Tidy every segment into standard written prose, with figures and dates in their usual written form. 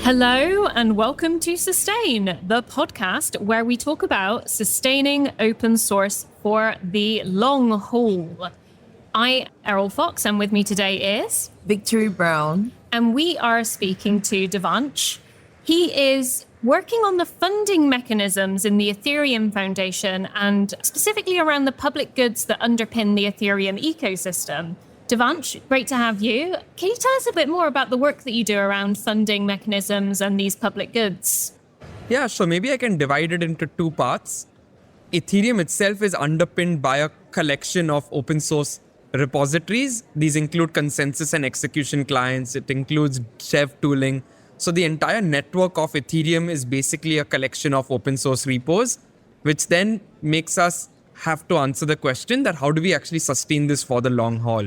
Hello and welcome to Sustain, the podcast where we talk about sustaining open source for the long haul. I, Eriol Fox, and with me today is Victory Brown. And we are speaking to Devansh. He is working on the funding mechanisms in the Ethereum Foundation and specifically around the public goods that underpin the Ethereum ecosystem. Devansh, great to have you. Can you tell us a bit more about the work that you do around funding mechanisms and these public goods? Yeah, so maybe I can divide it into two parts. Ethereum itself is underpinned by a collection of open source repositories. These include consensus and execution clients. It includes dev tooling. So the entire network of Ethereum is basically a collection of open source repos, which then makes us have to answer the question that how do we actually sustain this for the long haul?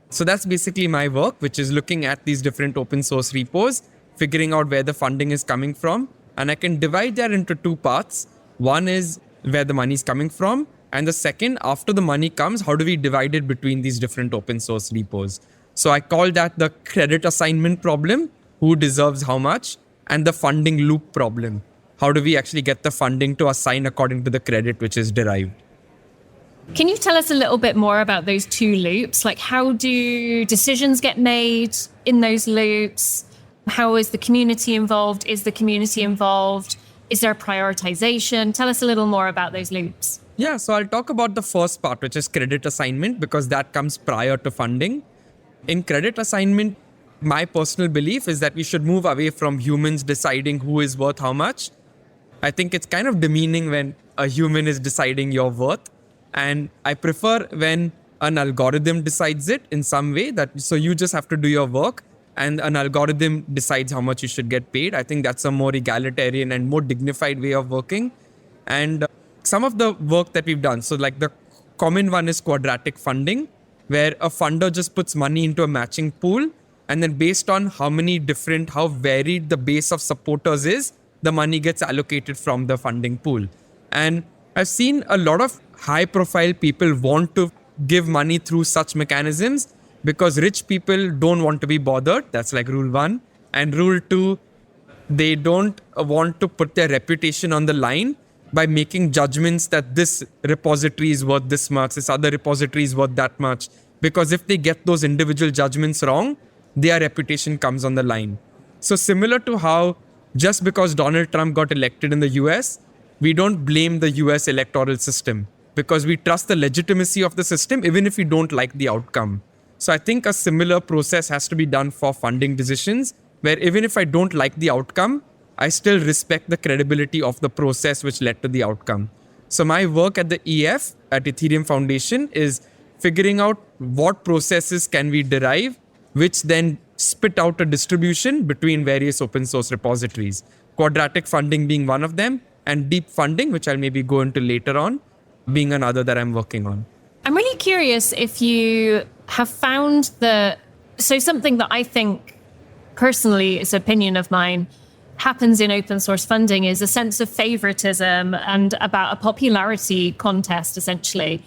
So that's basically my work, which is looking at these different open source repos, figuring out where the funding is coming from. And I can divide that into two parts. One is where the money is coming from. And the second, after the money comes, how do we divide it between these different open source repos? So I call that the credit assignment problem, who deserves how much, and the funding loop problem. How do we actually get the funding to assign according to the credit which is derived? Can you tell us a little bit more about those two loops? Like, how do decisions get made in those loops? How is the community involved? Is the community involved? Is there prioritization? Tell us a little more about those loops. Yeah, so I'll talk about the first part, which is credit assignment, because that comes prior to funding. In credit assignment, my personal belief is that we should move away from humans deciding who is worth how much. I think it's kind of demeaning when a human is deciding your worth. And I prefer when an algorithm decides it in some way, that so you just have to do your work and an algorithm decides how much you should get paid. I think that's a more egalitarian and more dignified way of working. And some of the work that we've done, so like the common one is quadratic funding, where a funder just puts money into a matching pool. And then based on how varied the base of supporters is, the money gets allocated from the funding pool. And I've seen a lot of high-profile people want to give money through such mechanisms because rich people don't want to be bothered. That's like rule one. And rule two, they don't want to put their reputation on the line by making judgments that this repository is worth this much, this other repository is worth that much. Because if they get those individual judgments wrong, their reputation comes on the line. So similar to how just because Donald Trump got elected in the US, we don't blame the US electoral system because we trust the legitimacy of the system even if we don't like the outcome. So I think a similar process has to be done for funding decisions, where even if I don't like the outcome, I still respect the credibility of the process which led to the outcome. So my work at the EF, at Ethereum Foundation, is figuring out what processes can we derive which then spit out a distribution between various open source repositories. Quadratic funding being one of them, and deep funding, which I'll maybe go into later on, being another that I'm working on. I'm really curious if you have found something that I think personally is an opinion of mine happens in open source funding is a sense of favoritism and about a popularity contest, essentially.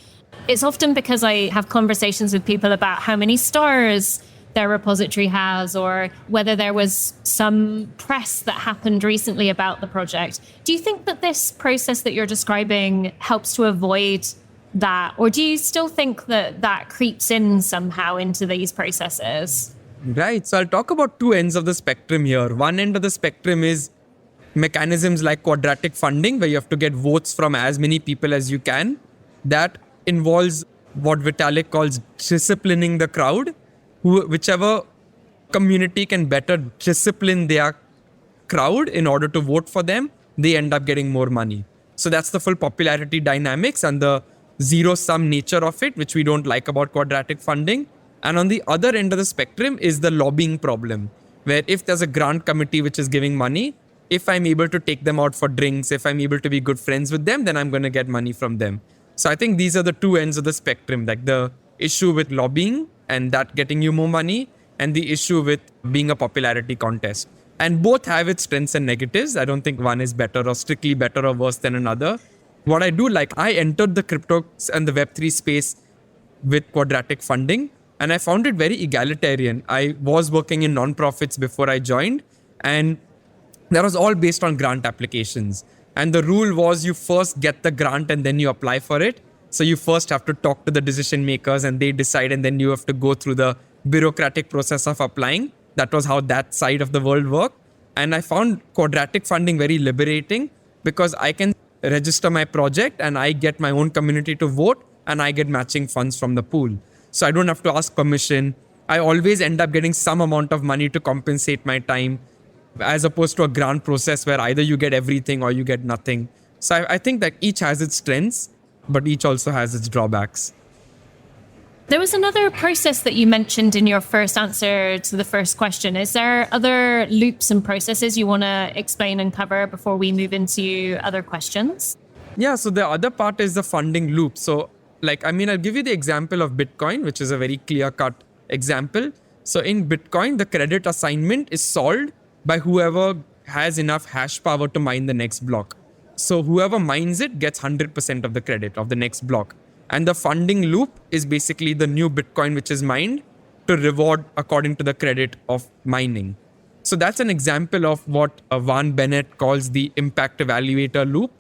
It's often because I have conversations with people about how many stars their repository has, or whether there was some press that happened recently about the project. Do you think that this process that you're describing helps to avoid that? Or do you still think that that creeps in somehow into these processes? Right. So I'll talk about two ends of the spectrum here. One end of the spectrum is mechanisms like quadratic funding, where you have to get votes from as many people as you can. That involves what Vitalik calls disciplining the crowd. Whichever community can better discipline their crowd in order to vote for them, they end up getting more money. So that's the full popularity dynamics and the zero-sum nature of it, which we don't like about quadratic funding. And on the other end of the spectrum is the lobbying problem, where if there's a grant committee which is giving money, if I'm able to take them out for drinks, if I'm able to be good friends with them, then I'm going to get money from them. So I think these are the two ends of the spectrum, like the issue with lobbying and that getting you more money, and the issue with being a popularity contest. And both have its strengths and negatives. I don't think one is better or strictly better or worse than another. What I do like, I entered the crypto and the Web3 space with quadratic funding, and I found it very egalitarian. I was working in nonprofits before I joined, And that was all based on grant applications. And the rule was you first get the grant and then you apply for it. So you first have to talk to the decision makers and they decide, and then you have to go through the bureaucratic process of applying. That was how that side of the world worked. And I found quadratic funding very liberating because I can register my project and I get my own community to vote and I get matching funds from the pool. So I don't have to ask permission. I always end up getting some amount of money to compensate my time, as opposed to a grant process where either you get everything or you get nothing. So I think that each has its strengths, but each also has its drawbacks. There was another process that you mentioned in your first answer to the first question. Is there other loops and processes you want to explain and cover before we move into other questions? Yeah, so the other part is the funding loop. So I'll give you the example of Bitcoin, which is a very clear-cut example. So in Bitcoin, the credit assignment is solved by whoever has enough hash power to mine the next block. So whoever mines it gets 100% of the credit of the next block. And the funding loop is basically the new Bitcoin which is mined to reward according to the credit of mining. So that's an example of what Van Bennett calls the impact evaluator loop.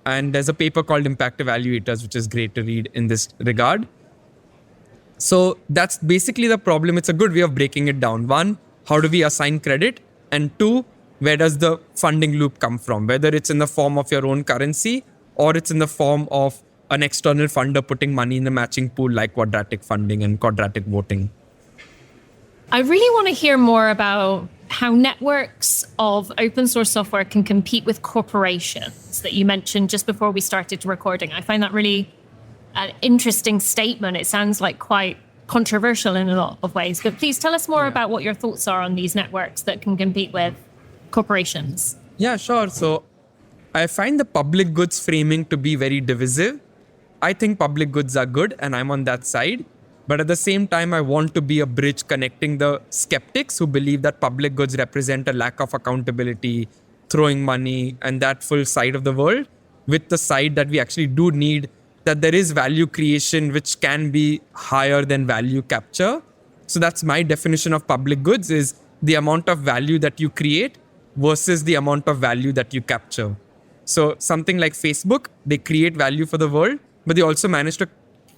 And there's a paper called Impact Evaluators, which is great to read in this regard. So that's basically the problem. It's a good way of breaking it down. One, how do we assign credit? And two, where does the funding loop come from? Whether it's in the form of your own currency or it's in the form of an external funder putting money in the matching pool like quadratic funding and quadratic voting. I really want to hear more about how networks of open source software can compete with corporations that you mentioned just before we started recording. I find that really an interesting statement. It sounds like quite controversial in a lot of ways, but please tell us more about what your thoughts are on these networks that can compete with corporations. Yeah, sure. So I find the public goods framing to be very divisive. I think public goods are good and I'm on that side. But at the same time, I want to be a bridge connecting the skeptics who believe that public goods represent a lack of accountability, throwing money, and that full side of the world, with the side that we actually do need, that there is value creation which can be higher than value capture. So that's my definition of public goods, is the amount of value that you create versus the amount of value that you capture. So something like Facebook, they create value for the world, but they also manage to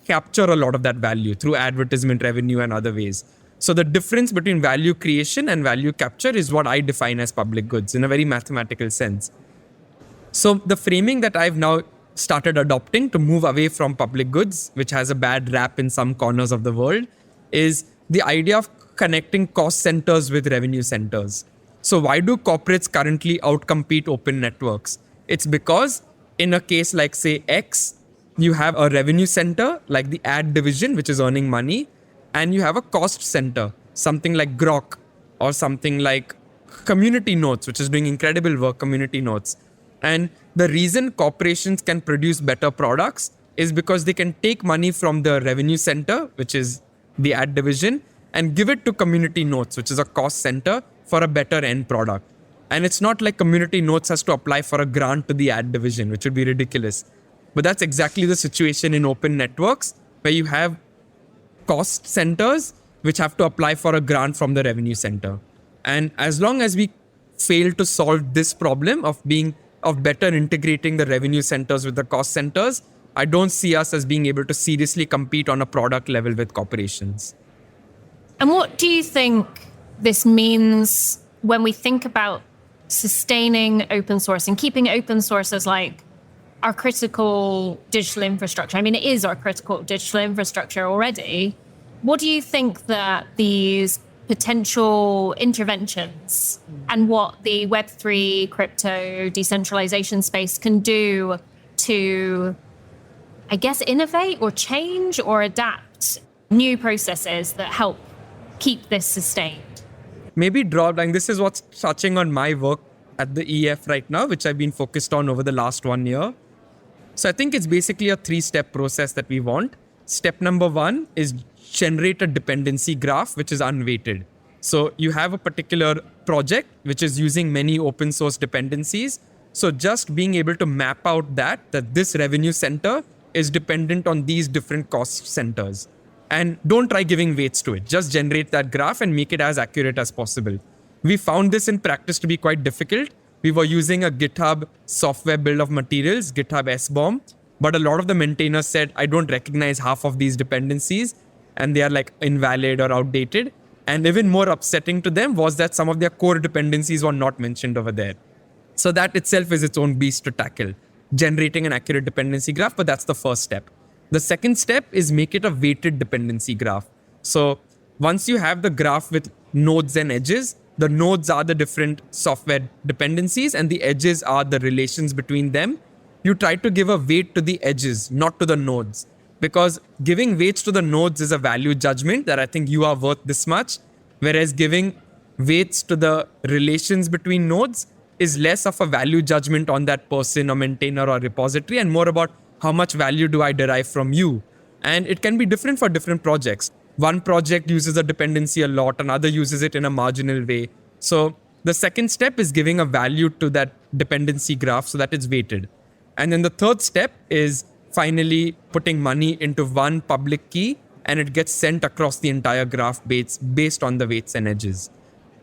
capture a lot of that value through advertisement revenue and other ways. So the difference between value creation and value capture is what I define as public goods in a very mathematical sense. So the framing that I've now started adopting to move away from public goods, which has a bad rap in some corners of the world, is the idea of connecting cost centers with revenue centers. So why do corporates currently outcompete open networks? It's because in a case like, say, X, you have a revenue center like the ad division, which is earning money, and you have a cost center, something like Grok or something like Community Notes, which is doing incredible work, Community Notes. And the reason corporations can produce better products is because they can take money from the revenue center, which is the ad division, and give it to Community Notes, which is a cost center, for a better end product. And it's not like Community Notes has to apply for a grant to the ad division, which would be ridiculous. But that's exactly the situation in open networks, where you have cost centers which have to apply for a grant from the revenue center. And as long as we fail to solve this problem of better integrating the revenue centers with the cost centers, I don't see us as being able to seriously compete on a product level with corporations. And what do you think this means when we think about sustaining open source and keeping open source as like our critical digital infrastructure? I mean, it is our critical digital infrastructure already. What do you think that these potential interventions and what the Web3 crypto decentralization space can do to, I guess, innovate or change or adapt new processes that help keep this sustained? Maybe drawdown. This is what's touching on my work at the EF right now, which I've been focused on over the last 1 year. So I think it's basically a 3-step process that we want. Step number 1 is generate a dependency graph, which is unweighted. So you have a particular project which is using many open source dependencies. So just being able to map out that this revenue center is dependent on these different cost centers. And don't try giving weights to it. Just generate that graph and make it as accurate as possible. We found this in practice to be quite difficult. We were using a GitHub software bill of materials, GitHub SBOM, but a lot of the maintainers said, I don't recognize half of these dependencies and they are like invalid or outdated. And even more upsetting to them was that some of their core dependencies were not mentioned over there. So that itself is its own beast to tackle, generating an accurate dependency graph, but that's the first step. The second step is make it a weighted dependency graph. So once you have the graph with nodes and edges, the nodes are the different software dependencies and the edges are the relations between them. You try to give a weight to the edges, not to the nodes. Because giving weights to the nodes is a value judgment that I think you are worth this much, whereas giving weights to the relations between nodes is less of a value judgment on that person or maintainer or repository and more about how much value do I derive from you. And it can be different for different projects. One project uses a dependency a lot, another uses it in a marginal way. So the second step is giving a value to that dependency graph so that it's weighted. And then the third step is finally putting money into one public key and it gets sent across the entire graph based on the weights and edges.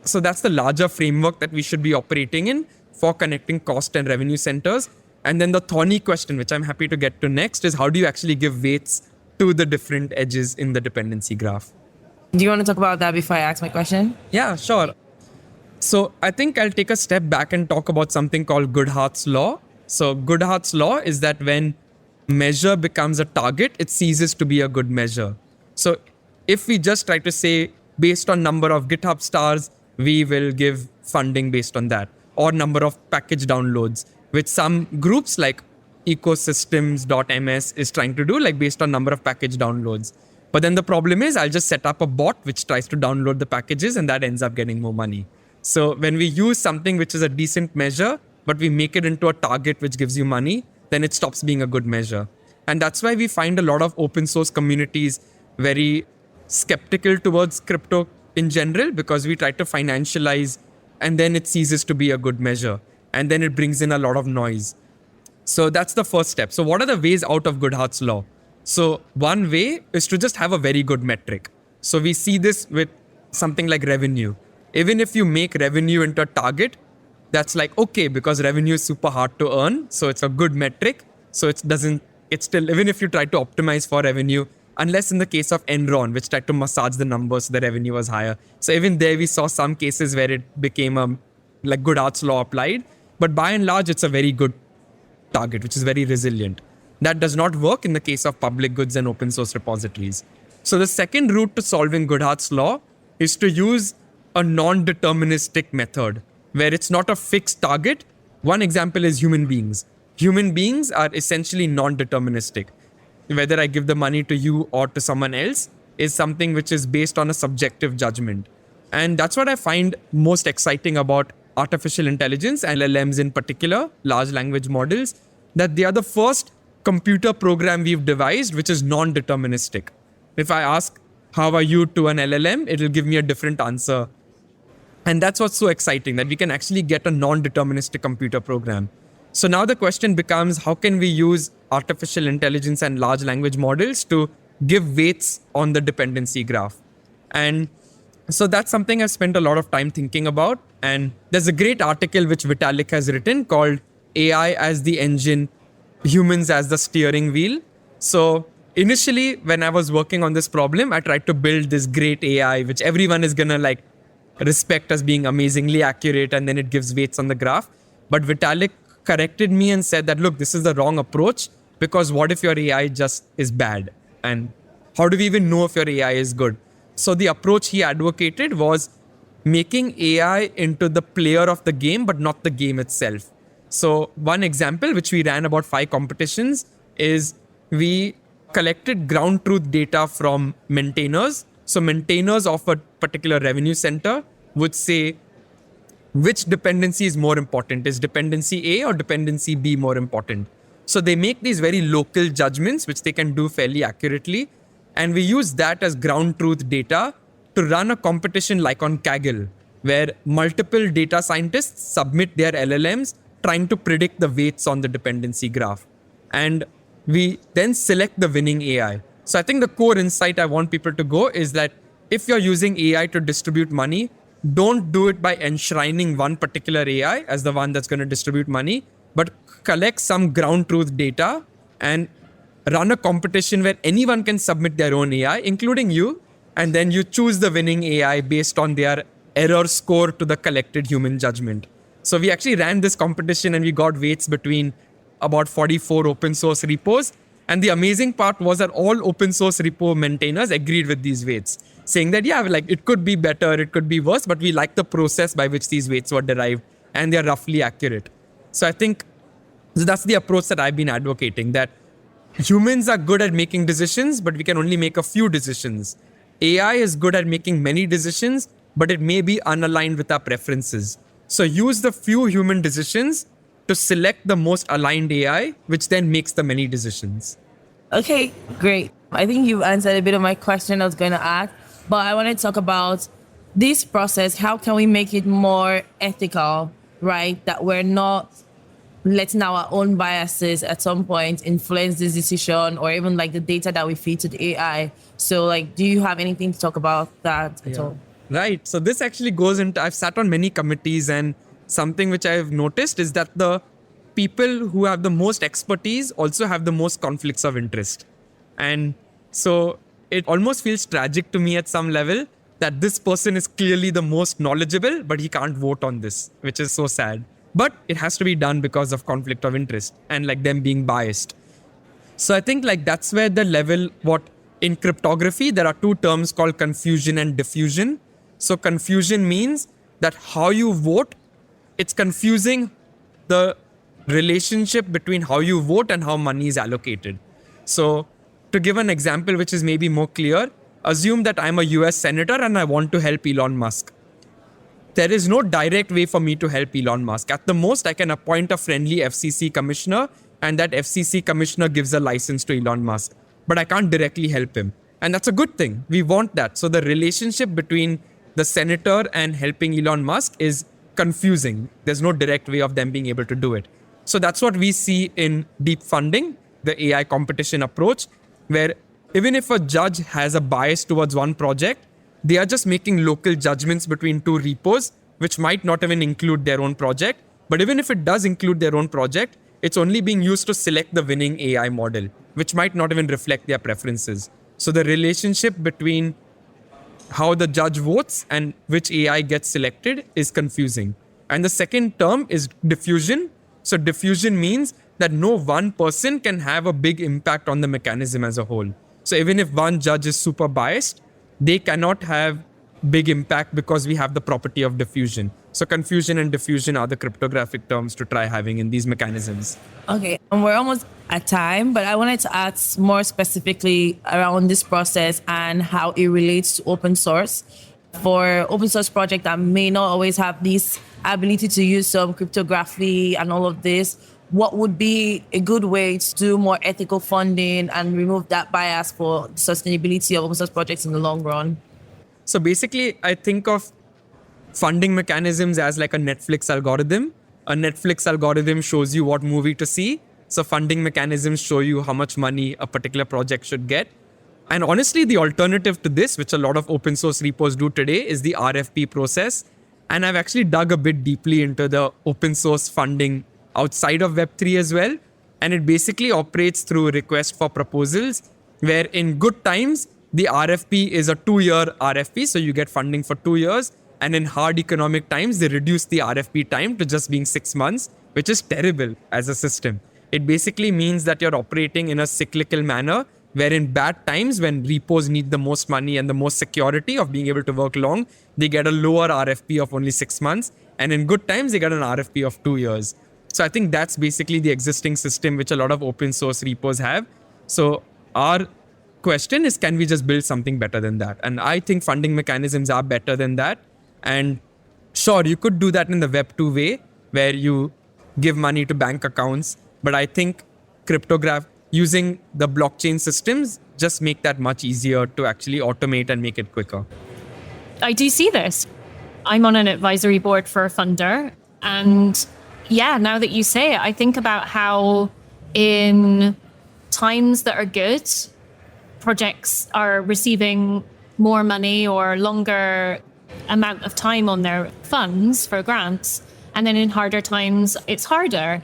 So that's the larger framework that we should be operating in for connecting cost and revenue centers. And then the thorny question, which I'm happy to get to next, is how do you actually give weights to the different edges in the dependency graph? Do you want to talk about that before I ask my question? Yeah, sure. So I think I'll take a step back and talk about something called Goodhart's law. So Goodhart's law is that when measure becomes a target, it ceases to be a good measure. So if we just try to say, based on number of GitHub stars, we will give funding based on that, or number of package downloads, which some groups like ecosystems.ms is trying to do, like based on number of package downloads. But then the problem is I'll just set up a bot which tries to download the packages and that ends up getting more money. So when we use something which is a decent measure, but we make it into a target which gives you money, then it stops being a good measure. And that's why we find a lot of open source communities very skeptical towards crypto in general, because we try to financialize and then it ceases to be a good measure. And then it brings in a lot of noise. So that's the first step. So what are the ways out of Goodhart's law? So one way is to just have a very good metric. So we see this with something like revenue. Even if you make revenue into a target, that's like, okay, because revenue is super hard to earn. So it's a good metric. So it's still, even if you try to optimize for revenue, unless in the case of Enron, which tried to massage the numbers so the revenue was higher. So even there we saw some cases where it became like Goodhart's law applied. But by and large, it's a very good target, which is very resilient. That does not work in the case of public goods and open source repositories. So the second route to solving Goodhart's law is to use a non-deterministic method where it's not a fixed target. One example is human beings. Human beings are essentially non-deterministic. Whether I give the money to you or to someone else is something which is based on a subjective judgment. And that's what I find most exciting about artificial intelligence, LLMs in particular, large language models, that they are the first computer program we've devised which is non-deterministic. If I ask, how are you to an LLM, it'll give me a different answer. And that's what's so exciting, that we can actually get a non-deterministic computer program. So now the question becomes, how can we use artificial intelligence and large language models to give weights on the dependency graph? And so that's something I've spent a lot of time thinking about. And there's a great article which Vitalik has written called AI as the engine, humans as the steering wheel. So initially, when I was working on this problem, I tried to build this great AI, which everyone is going to like respect as being amazingly accurate, and then it gives weights on the graph. But Vitalik corrected me and said that, look, this is the wrong approach, because what if your AI just is bad? And how do we even know if your AI is good? So the approach he advocated was making AI into the player of the game, but not the game itself. So one example, which we ran about 5 competitions, is we collected ground truth data from maintainers. So maintainers of a particular revenue center would say, which dependency is more important? Is dependency A or dependency B more important? So they make these very local judgments, which they can do fairly accurately. And we use that as ground truth data to run a competition like on Kaggle, where multiple data scientists submit their LLMs trying to predict the weights on the dependency graph. And we then select the winning AI. So I think the core insight I want people to go is that if you're using AI to distribute money, don't do it by enshrining one particular AI as the one that's going to distribute money, but collect some ground truth data and run a competition where anyone can submit their own AI, including you, and then you choose the winning AI based on their error score to the collected human judgment. So we actually ran this competition and we got weights between about 44 open source repos. And the amazing part was that all open source repo maintainers agreed with these weights, saying that, yeah, like it could be better, it could be worse, but we like the process by which these weights were derived and they're roughly accurate. So I think that's the approach that I've been advocating, that humans are good at making decisions, but we can only make a few decisions. AI is good at making many decisions, but it may be unaligned with our preferences. So use the few human decisions to select the most aligned AI, which then makes the many decisions. Okay, great. I think you've answered a bit of my question I was going to ask, but I want to talk about this process. How can we make it more ethical, right? That we're not letting our own biases at some point influence this decision, or even like the data that we feed to the AI. So like, do you have anything to talk about that at all? Right. So this actually goes into, I've sat on many committees, and something which I've noticed is that the people who have the most expertise also have the most conflicts of interest. And so it almost feels tragic to me at some level that this person is clearly the most knowledgeable, but he can't vote on this, which is so sad. But it has to be done because of conflict of interest and like them being biased. So I think like that's where the level, what in cryptography, there are two terms called confusion and diffusion. So confusion means that how you vote, it's confusing the relationship between how you vote and how money is allocated. So to give an example, which is maybe more clear, assume that I'm a US senator and I want to help Elon Musk. There is no direct way for me to help Elon Musk. At the most, I can appoint a friendly FCC commissioner, and that FCC commissioner gives a license to Elon Musk. But I can't directly help him. And that's a good thing. We want that. So the relationship between the senator and helping Elon Musk is confusing. There's no direct way of them being able to do it. So that's what we see in deep funding, the AI competition approach, where even if a judge has a bias towards one project, they are just making local judgments between two repos, which might not even include their own project. But even if it does include their own project, it's only being used to select the winning AI model, which might not even reflect their preferences. So the relationship between how the judge votes and which AI gets selected is confusing. And the second term is diffusion. So diffusion means that no one person can have a big impact on the mechanism as a whole. So even if one judge is super biased, they cannot have big impact because we have the property of diffusion. So confusion and diffusion are the cryptographic terms to try having in these mechanisms. Okay, and we're almost at time, but I wanted to ask more specifically around this process and how it relates to open source. For open source project that may not always have this ability to use some cryptography and all of this, what would be a good way to do more ethical funding and remove that bias for the sustainability of open source projects in the long run? So basically, I think of funding mechanisms as like a Netflix algorithm. A Netflix algorithm shows you what movie to see. So funding mechanisms show you how much money a particular project should get. And honestly, the alternative to this, which a lot of open source repos do today, is the RFP process. And I've actually dug a bit deeply into the open source funding outside of Web3 as well. And it basically operates through request for proposals, where in good times, the RFP is a 2-year RFP. So you get funding for 2 years. And in hard economic times, they reduce the RFP time to just being 6 months, which is terrible as a system. It basically means that you're operating in a cyclical manner, where in bad times, when repos need the most money and the most security of being able to work long, they get a lower RFP of only 6 months. And in good times, they get an RFP of 2 years. So I think that's basically the existing system which a lot of open source repos have. So our question is, can we just build something better than that? And I think funding mechanisms are better than that. And sure, you could do that in the Web2 way, where you give money to bank accounts. But I think using the blockchain systems just make that much easier to actually automate and make it quicker. I do see this. I'm on an advisory board for a funder. And yeah, now that you say it, I think about how in times that are good, projects are receiving more money or longer amount of time on their funds for grants. And then in harder times, it's harder.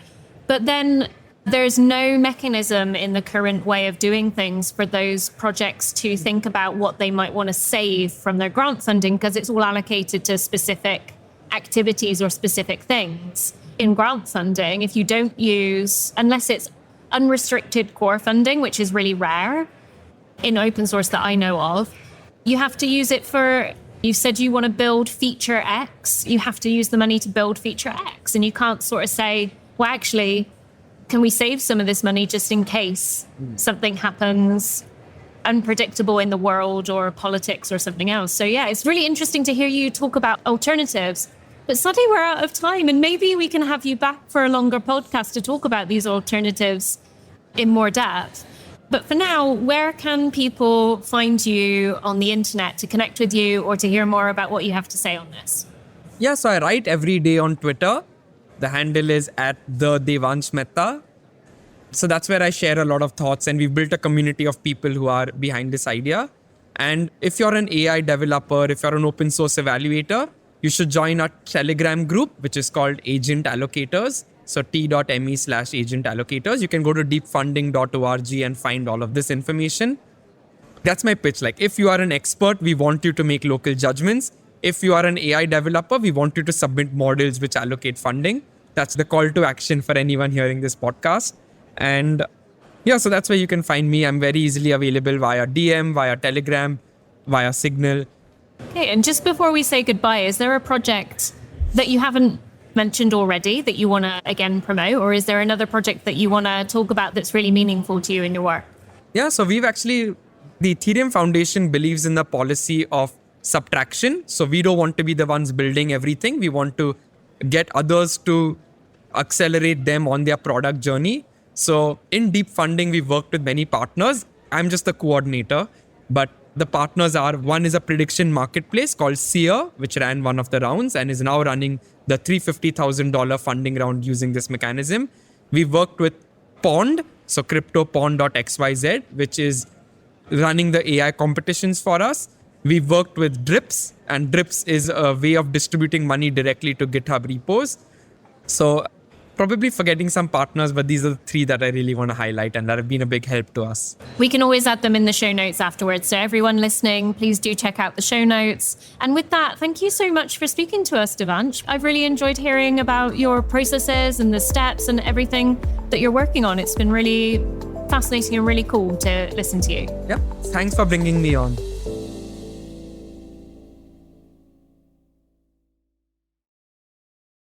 But then there's no mechanism in the current way of doing things for those projects to think about what they might want to save from their grant funding, because it's all allocated to specific activities or specific things. In grant funding, if you don't use, unless it's unrestricted core funding, which is really rare in open source that I know of, you have to use it for, you said you want to build feature X, you have to use the money to build feature X. And you can't sort of say, well, actually, can we save some of this money just in case something happens unpredictable in the world or politics or something else? So yeah, it's really interesting to hear you talk about alternatives. But suddenly we're out of time, and maybe we can have you back for a longer podcast to talk about these alternatives in more depth. But for now, where can people find you on the internet to connect with you or to hear more about what you have to say on this? Yeah, so I write every day on Twitter. The handle is @Devansh Mehta. So that's where I share a lot of thoughts, and we've built a community of people who are behind this idea. And if you're an AI developer, if you're an open source evaluator, you should join our Telegram group, which is called Agent Allocators. So t.me/agent allocators. You can go to deepfunding.org and find all of this information. That's my pitch. Like, if you are an expert, we want you to make local judgments. If you are an AI developer, we want you to submit models which allocate funding. That's the call to action for anyone hearing this podcast. And yeah, so that's where you can find me. I'm very easily available via DM, via Telegram, via Signal. Okay, and just before we say goodbye, is there a project that you haven't mentioned already that you want to again promote, or is there another project that you want to talk about that's really meaningful to you in your work? Yeah, so the Ethereum Foundation believes in the policy of subtraction. So we don't want to be the ones building everything. We want to get others to accelerate them on their product journey. So in deep funding, we've worked with many partners. I'm just the coordinator, but the partners are, one is a prediction marketplace called Seer, which ran one of the rounds and is now running the $350,000 funding round using this mechanism. We've worked with Pond, so CryptoPond.xyz, which is running the AI competitions for us. We've worked with Drips, and Drips is a way of distributing money directly to GitHub repos. So probably forgetting some partners, but these are the three that I really want to highlight and that have been a big help to us. We can always add them in the show notes afterwards. So everyone listening, please do check out the show notes. And with that, thank you so much for speaking to us, Devansh. I've really enjoyed hearing about your processes and the steps and everything that you're working on. It's been really fascinating and really cool to listen to you. Yeah, thanks for bringing me on.